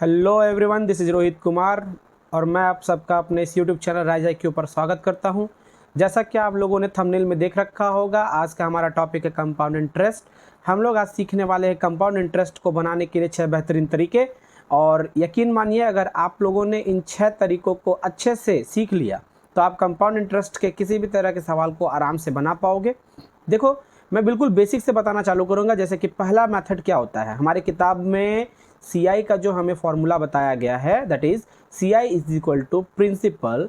Hello everyone, this is Rohit Kumar और मैं आप सबका अपने इस यूट्यूब चैनल राइज IQ पर स्वागत करता हूं। जैसा कि आप लोगों ने थंबनेल में देख रखा होगा, आज का हमारा टॉपिक है कंपाउंड इंटरेस्ट। हम लोग आज सीखने वाले हैं कंपाउंड इंटरेस्ट को बनाने के लिए 6 बेहतरीन तरीके। और यकीन मानिए, अगर आप लोगों ने इन 6 तरीकों को अच्छे से सीख लिया तो आप कंपाउंड इंटरेस्ट के किसी भी तरह के सवाल को आराम से बना पाओगे। देखो, मैं बिल्कुल बेसिक से बताना चालू करूँगा। जैसे कि पहला मेथड क्या होता है, हमारी किताब में CI का जो हमें फॉर्मूला बताया गया है, that is CI is equal to principal,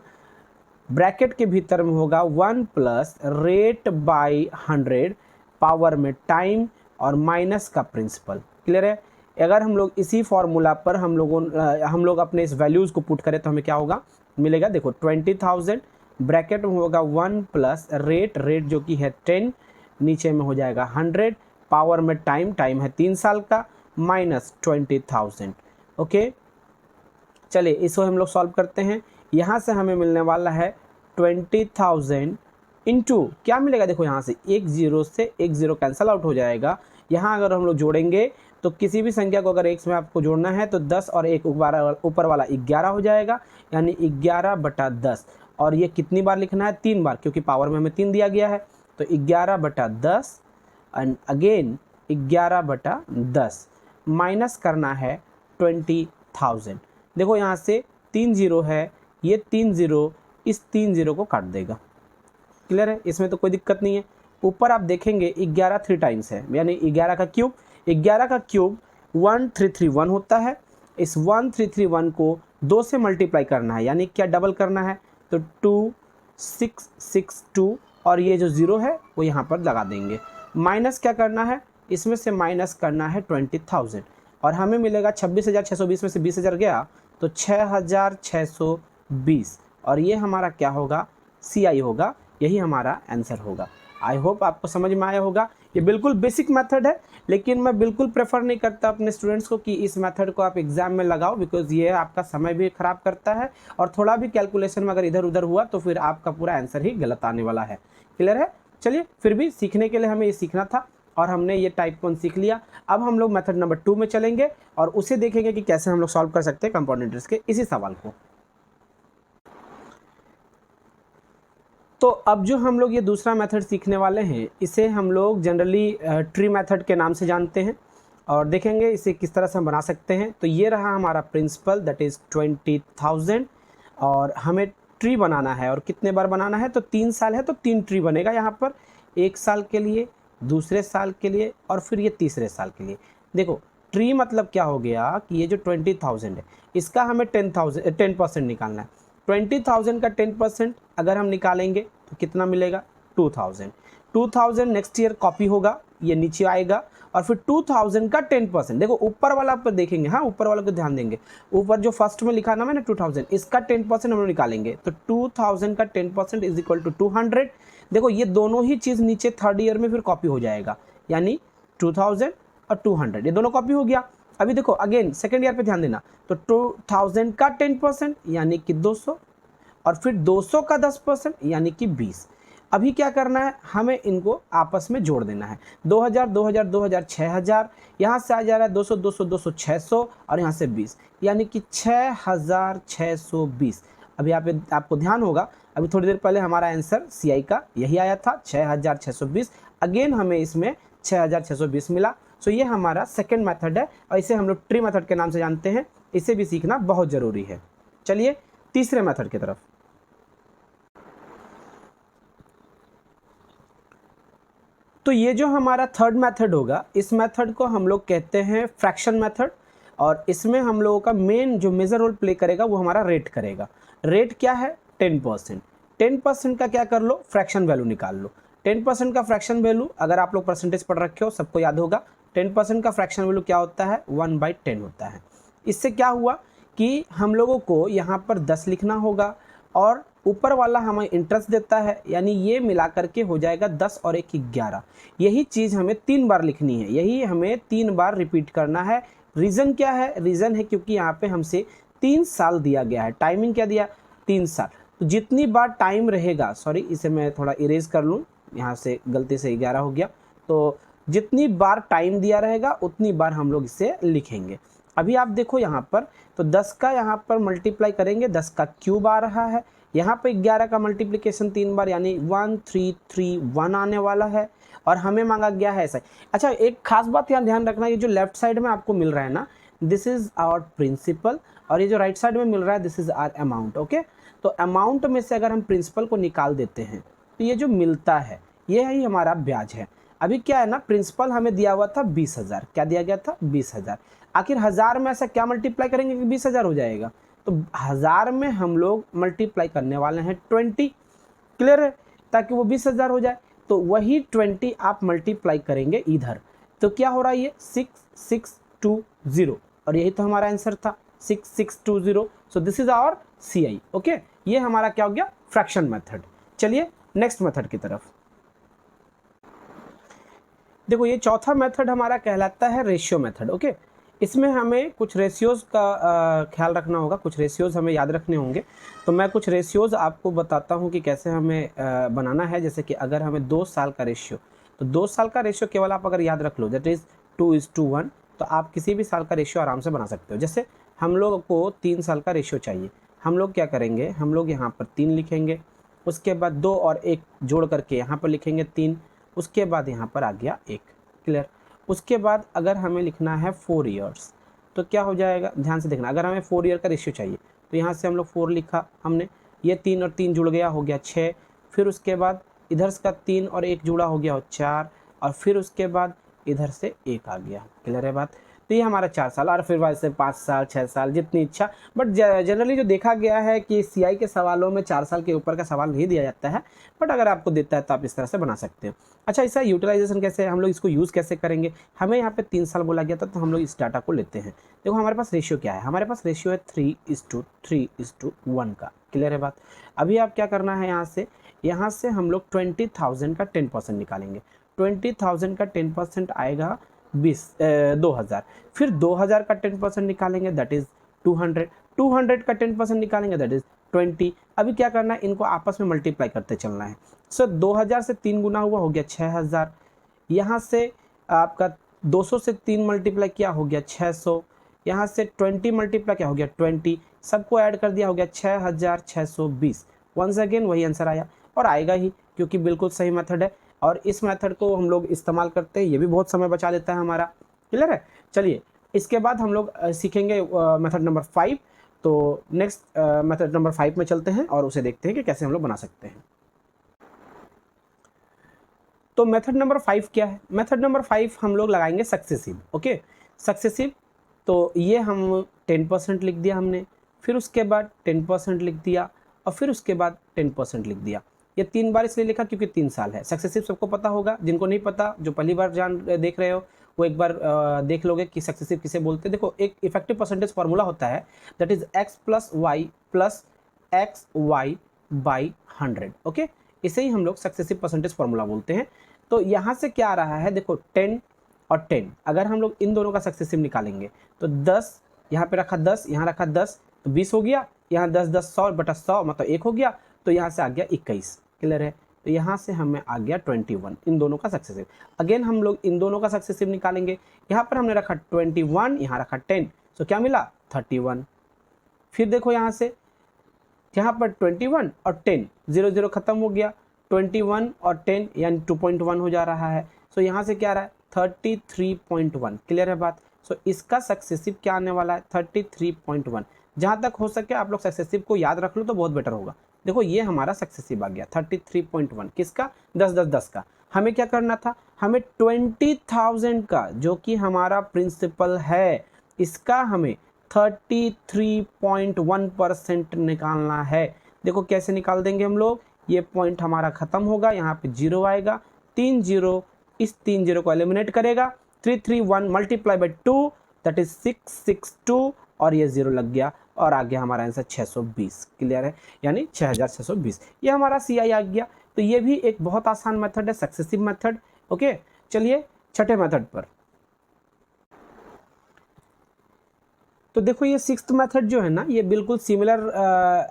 bracket के भीतर में होगा 1 प्लस रेट बाई 100, पावर में टाइम और माइनस का प्रिंसिपल। क्लियर है? अगर हम लोग इसी फॉर्मूला पर हम लोग अपने इस वैल्यूज़ को पुट करें तो हमें क्या होगा, मिलेगा। देखो 20,000 ब्रैकेट में होगा 1 प्लस रेट जो कि है 10, नीचे में हो जाएगा 100, पावर में टाइम है 3 साल का, माइनस 20,000। ओके, चलिए इसको हम लोग सॉल्व करते हैं। यहाँ से हमें मिलने वाला है 20,000 इंटू क्या मिलेगा। देखो यहाँ से एक जीरो कैंसल आउट हो जाएगा। यहाँ अगर हम लोग जोड़ेंगे तो किसी भी संख्या को अगर x में आपको जोड़ना है तो 10 और 1 ऊपर वाला 11 हो जाएगा, यानी 11/10। और ये कितनी बार लिखना है? 3 बार, क्योंकि पावर में हमें 3 दिया गया है। तो 11/10 एंड अगेन 11/10 माइनस करना है 20,000। देखो यहाँ से 3 जीरो है, ये 3 जीरो इस 3 जीरो को काट देगा। क्लियर है? इसमें तो कोई दिक्कत नहीं है। ऊपर आप देखेंगे 11 3 टाइम्स है, यानी 11 का क्यूब 1331 होता है। इस 1331 को 2 से मल्टीप्लाई करना है, यानी क्या डबल करना है, तो 2662 और ये जो ज़ीरो है वो यहाँ पर लगा देंगे। माइनस क्या करना है, इसमें से माइनस करना है 20,000 और हमें मिलेगा 26,620 में से 20,000 गया तो 6,620 और ये हमारा क्या होगा, CI होगा। यही हमारा आंसर होगा। आई होप आपको समझ में आया होगा। ये बिल्कुल बेसिक मेथड है, लेकिन मैं बिल्कुल प्रेफर नहीं करता अपने स्टूडेंट्स को कि इस मेथड को आप एग्जाम में लगाओ, बिकॉज ये आपका समय भी खराब करता है और थोड़ा भी कैलकुलेशन में अगर इधर उधर हुआ तो फिर आपका पूरा आंसर ही गलत आने वाला है। क्लियर है? चलिए, फिर भी सीखने के लिए हमें ये सीखना था और हमने ये टाइप 1 सीख लिया। अब हम लोग मेथड नंबर 2 में चलेंगे और उसे देखेंगे कि कैसे हम लोग सॉल्व कर सकते हैं कंपाउंड इंटरेस्ट के इसी सवाल को। तो अब जो हम लोग ये दूसरा मेथड सीखने वाले हैं, इसे हम लोग जनरली ट्री मेथड के नाम से जानते हैं और देखेंगे इसे किस तरह से हम बना सकते हैं। तो ये रहा हमारा प्रिंसिपल, दैट इज़ 20,000 और हमें ट्री बनाना है। और कितने बार बनाना है, तो 3 साल है तो 3 ट्री बनेगा यहाँ पर, 1 साल के लिए, दूसरे साल के लिए और फिर ये तीसरे साल के लिए। देखो ट्री मतलब क्या हो गया कि ये जो 20,000 है इसका हमें 10% निकालना है। 20,000 का 10% अगर हम निकालेंगे तो कितना मिलेगा, 2,000। 2,000 नेक्स्ट ईयर कॉपी होगा, ये नीचे आएगा और फिर 2,000 का 10%। देखो ऊपर वाला पर देखेंगे, हाँ ऊपर वाला को ध्यान देंगे, ऊपर जो फर्स्ट में लिखा ना मैंने 2,000, इसका 10% हम लोग निकालेंगे तो 2,000 का 10% इज इक्वल टू 200। देखो ये दोनों ही चीज़ नीचे थर्ड ईयर में फिर कॉपी हो जाएगा, यानी 2,000 और 200 ये दोनों कॉपी हो गया। अभी देखो अगेन सेकेंड ईयर पे ध्यान देना, तो 2,000 का 10% यानी कि 200 और फिर 200 का 10% यानी कि 20। अभी क्या करना है, हमें इनको आपस में जोड़ देना है। 2,000 2,000 2,000 6,000, यहाँ से आ जा रहा है 200 200 200 600 और यहाँ से 20, यानी कि 6,620। अभी आपको ध्यान होगा, अभी थोड़ी देर पहले हमारा आंसर CI का यही आया था, 6,620। अगेन हमें इसमें 6,620 मिला। सो ये हमारा सेकेंड मेथड है और इसे हम लोग ट्री मेथड के नाम से जानते हैं। इसे भी सीखना बहुत ज़रूरी है। चलिए तीसरे मेथड की तरफ। तो ये जो हमारा थर्ड मेथड होगा, इस मेथड को हम लोग कहते हैं फ्रैक्शन मेथड और इसमें हम लोगों का मेन जो मेजर रोल प्ले करेगा वो हमारा रेट करेगा। रेट क्या है, 10%। 10% का क्या कर लो, फ्रैक्शन वैल्यू निकाल लो। 10% का फ्रैक्शन वैल्यू अगर आप लोग परसेंटेज पढ़ रखे हो, सबको याद होगा, 10% का फ्रैक्शन वैल्यू क्या होता है, 1/10 होता है। इससे क्या हुआ कि हम लोगों को यहाँ पर 10 लिखना होगा और ऊपर वाला हमें इंटरेस्ट देता है, यानी ये मिला करके हो जाएगा 10 और 1 11। यही चीज़ हमें 3 बार लिखनी है, यही हमें 3 बार रिपीट करना है। रीज़न क्या है, रीज़न है क्योंकि यहाँ पे हमसे 3 साल दिया गया है। टाइमिंग क्या दिया, 3 साल। तो जितनी बार टाइम रहेगा, सॉरी इसे मैं थोड़ा इरेज कर लूँ, यहाँ से गलती से 11 हो गया, तो जितनी बार टाइम दिया रहेगा उतनी बार हम लोग इसे लिखेंगे। अभी आप देखो यहाँ पर, तो 10 का यहाँ पर मल्टीप्लाई करेंगे, 10 का क्यूब आ रहा है, यहाँ पे 11 का मल्टीप्लिकेशन 3 बार यानी 1331 आने वाला है, और हमें मांगा गया है ऐसा। अच्छा, एक खास बात यहाँ ध्यान रखना, ये जो लेफ्ट साइड में आपको मिल रहा है ना, दिस इज आवर प्रिंसिपल, और ये जो राइट साइड में मिल रहा है this is our amount. Okay, तो अमाउंट में से अगर हम प्रिंसिपल को निकाल देते हैं तो ये जो मिलता है ये ही हमारा ब्याज है। अभी क्या है ना, प्रिंसिपल हमें दिया हुआ था 20,000, क्या दिया गया था 20,000, आखिर 1000 में ऐसा क्या मल्टीप्लाई करेंगे कि 20,000 हो जाएगा, तो 1000 में हम लोग मल्टीप्लाई करने वाले हैं 20, क्लियर है, ताकि वो 20,000 हो जाए। तो वही 20 आप मल्टीप्लाई करेंगे इधर, तो क्या हो रहा है ये 6620, और यही तो हमारा आंसर था 6620। So this is our CI। Okay, ये हमारा क्या हो गया, फ्रैक्शन मेथड। चलिए नेक्स्ट मेथड की तरफ। देखो ये चौथा मेथड हमारा कहलाता है रेशियो मेथड। ओके, इसमें हमें कुछ रेशियोज़ का ख्याल रखना होगा, कुछ रेशियोज़ हमें याद रखने होंगे। तो मैं कुछ रेशियोज़ आपको बताता हूँ कि कैसे हमें बनाना है। जैसे कि अगर हमें 2 साल का रेशियो, तो 2 साल का रेशियो केवल आप अगर याद रख लो, दैट इज़ 2:1, तो आप किसी भी साल का रेशियो आराम से बना सकते हो। जैसे हम लोग को 3 साल का रेशियो चाहिए, हम लोग क्या करेंगे, हम लोग यहाँ पर 3 लिखेंगे, उसके बाद 2 और 1 जोड़ करके यहाँ पर लिखेंगे 3, उसके बाद यहाँ पर आ गया 1, क्लियर। उसके बाद अगर हमें लिखना है 4 ईयर्स, तो क्या हो जाएगा, ध्यान से देखना, अगर हमें 4 ईयर का रेशियो चाहिए तो यहाँ से हम लोग 4 लिखा हमने, ये 3 और 3 जुड़ गया, हो गया 6, फिर उसके बाद इधर का 3 और 1 जुड़ा, हो गया हो 4, और फिर उसके बाद इधर से 1 आ गया, क्लियर है बात। तो ये हमारा 4 साल, और फिर वैसे 5 साल 6 साल जितनी इच्छा, बट जनरली जो देखा गया है कि CI के सवालों में 4 साल के ऊपर का सवाल नहीं दिया जाता है, बट अगर आपको देता है तो आप इस तरह से बना सकते हैं। अच्छा, इसका यूटिलाइजेशन कैसे, हम लोग इसको यूज़ कैसे करेंगे, हमें यहाँ पे 3 साल बोला गया था, तो हम लोग इस डाटा को लेते हैं। देखो हमारे पास रेशियो क्या है, हमारे पास रेशियो है 3:3:1 का, क्लियर है बात। अभी आप क्या करना है, यहाँ से हम लोग 20,000 का 10% निकालेंगे, 20,000 का 10% आएगा 2000, फिर 2000 का 10% निकालेंगे, दैट इज 200, 200 का 10% निकालेंगे, दैट इज 20। अभी क्या करना है, इनको आपस में मल्टीप्लाई करते चलना है। सो 2000 से 3 गुना हुआ, हो गया 6000, यहाँ से आपका 200 से 3 मल्टीप्लाई किया, हो गया 600, यहाँ से 20 मल्टीप्लाई किया, हो गया 20, सबको ऐड कर दिया, हो गया 6620। वंस अगेन वही आंसर आया, और आएगा ही क्योंकि बिल्कुल सही मेथड है, और इस मेथड को हम लोग इस्तेमाल करते हैं, ये भी बहुत समय बचा लेता है हमारा, क्लियर है। चलिए इसके बाद हम लोग सीखेंगे मेथड नंबर 5। तो नेक्स्ट मेथड नंबर 5 में चलते हैं और उसे देखते हैं कि कैसे हम लोग बना सकते हैं। तो मेथड नंबर 5 क्या है, मेथड नंबर 5 हम लोग लगाएंगे सक्सेसिव। ओके, सक्सेसिव, तो ये हम 10% लिख दिया हमने, फिर उसके बाद 10% लिख दिया, और फिर उसके बाद 10% लिख दिया। ये 3 बार इसलिए लिखा क्योंकि 3 साल है। सक्सेसिव सबको पता होगा, जिनको नहीं पता, जो पहली बार देख रहे हो, वो एक बार देख लोगे कि सक्सेसिव किसे बोलते हैं। देखो एक इफेक्टिव परसेंटेज फार्मूला होता है, that is x + y + xy / 100। Okay, इसे ही हम लोग सक्सेसिव परसेंटेज फार्मूला बोलते हैं। तो यहाँ से क्या आ रहा है, देखो 10 और 10, अगर हम लोग इन दोनों का सक्सेसिव निकालेंगे तो 10 यहाँ पे रखा, 10 यहाँ रखा, 10 तो 20 हो गया, यहाँ 10 10 100/100 मतलब 1 हो गया, तो यहाँ से आ गया 21, क्लियर है। तो यहाँ से हमें आ गया 21, इन दोनों का सक्सेसिव। अगेन हम लोग इन दोनों का सक्सेसिव निकालेंगे, यहाँ पर हमने रखा 21, यहाँ रखा 10, तो क्या मिला 31। फिर देखो यहाँ से, यहाँ पर 21 और 10, 0 0 खत्म हो गया, 21 और 10 यानी 2.1 हो जा रहा है। सो यहाँ से क्या आ रहा है 33.1, क्लियर है बात। सो इसका सक्सेसिव क्या आने वाला है 33.1। जहाँ तक हो सके आप लोग सक्सेसिव को याद रख लो तो बहुत बेटर होगा। देखो ये हमारा सक्सेसिव आ गया 33.1, किसका 10 10 10 का। हमें क्या करना था, हमें 20,000 का जो कि हमारा प्रिंसिपल है, इसका हमें 33.1% निकालना है। देखो कैसे निकाल देंगे हम लोग, ये पॉइंट हमारा खत्म होगा, यहाँ पे 0 आएगा, 3 0, इस 3 0 को एलिमिनेट करेगा, 331 मल्टीप्लाई बाई 2 दैट इज 662, और ये 0 लग गया, और आ गया हमारा आंसर 620, क्लियर है, यानी 6620। ये हमारा CI आ गया। तो ये भी एक बहुत आसान मेथड है, सक्सेसिव मेथड। ओके, चलिए छठे मेथड पर। तो देखो ये 6th मेथड जो है ना, ये बिल्कुल similar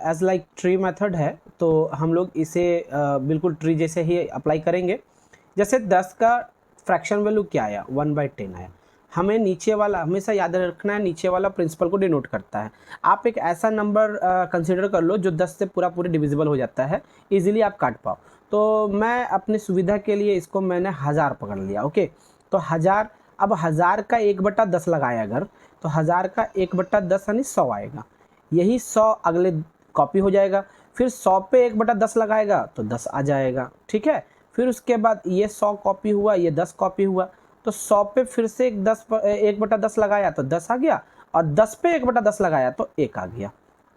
as like tree method है। तो हम लोग इसे बिल्कुल ट्री जैसे ही अप्लाई करेंगे। जैसे 10 का फ्रैक्शन वैल्यू क्या आया 1/10 आया, हमें नीचे वाला हमेशा याद रखना है, नीचे वाला प्रिंसिपल को डिनोट करता है। आप एक ऐसा नंबर कंसिडर कर लो जो 10 से पूरा डिविजिबल हो जाता है, इजीली आप काट पाओ। तो मैं अपनी सुविधा के लिए इसको मैंने 1000 पकड़ लिया। ओके, तो 1000, अब 1000 का 1/10 लगाया अगर, तो 1000 का 1/10 यानी 100 आएगा। यही 100 अगले कॉपी हो जाएगा। फिर 100 पे 1/10 लगाएगा तो 10 आ जाएगा। ठीक है, फिर उसके बाद ये 100 कॉपी हुआ, ये 10 कॉपी हुआ, तो 100 पे फिर से 1/10 लगाया तो 10 आ गया, और 10 पे 1/10 लगाया तो 1 आ गया।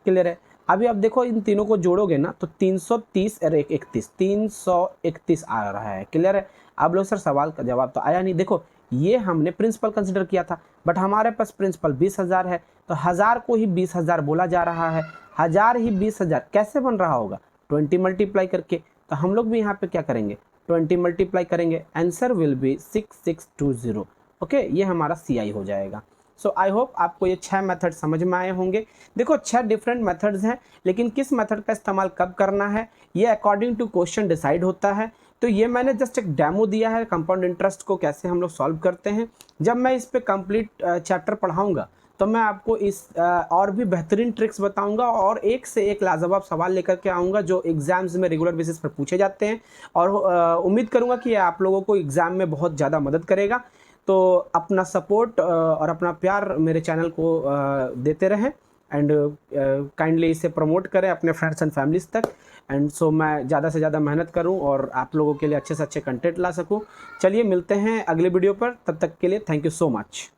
क्लियर है? अभी अब देखो इन तीनों को जोड़ोगे ना तो 330 और 31 331 आ रहा है। क्लियर है? आप लोग सर सवाल का जवाब तो आया नहीं। देखो ये हमने प्रिंसिपल कंसिडर किया था, बट हमारे पास प्रिंसिपल 20,000 है, तो 1000 को ही 20,000 बोला जा रहा है। 1000 ही 20,000 कैसे बन रहा होगा? 20 मल्टीप्लाई करके। तो हम लोग भी यहाँ पे क्या करेंगे? 20 मल्टीप्लाई करेंगे, आंसर विल बी 6620। ओके, ये हमारा CI हो जाएगा। सो आई होप आपको ये 6 मेथड समझ में आए होंगे। देखो 6 डिफरेंट मेथड्स हैं, लेकिन किस मेथड का इस्तेमाल कब करना है ये अकॉर्डिंग टू क्वेश्चन डिसाइड होता है। तो ये मैंने जस्ट एक डेमो दिया है कंपाउंड इंटरेस्ट को कैसे हम लोग सॉल्व करते हैं। जब मैं इस पे कंप्लीट चैप्टर पढ़ाऊंगा तो मैं आपको इस और भी बेहतरीन ट्रिक्स बताऊंगा, और एक से एक लाजवाब सवाल लेकर के आऊँगा जो एग्जाम्स में रेगुलर बेसिस पर पूछे जाते हैं, और उम्मीद करूँगा कि आप लोगों को एग्ज़ाम में बहुत ज़्यादा मदद करेगा। तो अपना सपोर्ट और अपना प्यार मेरे चैनल को देते रहें, एंड काइंडली इसे प्रमोट करें अपने फ्रेंड्स एंड फैमिलीज तक। एंड सो मैं ज़्यादा से ज़्यादा मेहनत करूं और आप लोगों के लिए अच्छे से अच्छे कंटेंट ला सकूं। चलिए मिलते हैं अगले वीडियो पर, तब तक के लिए थैंक यू सो मच।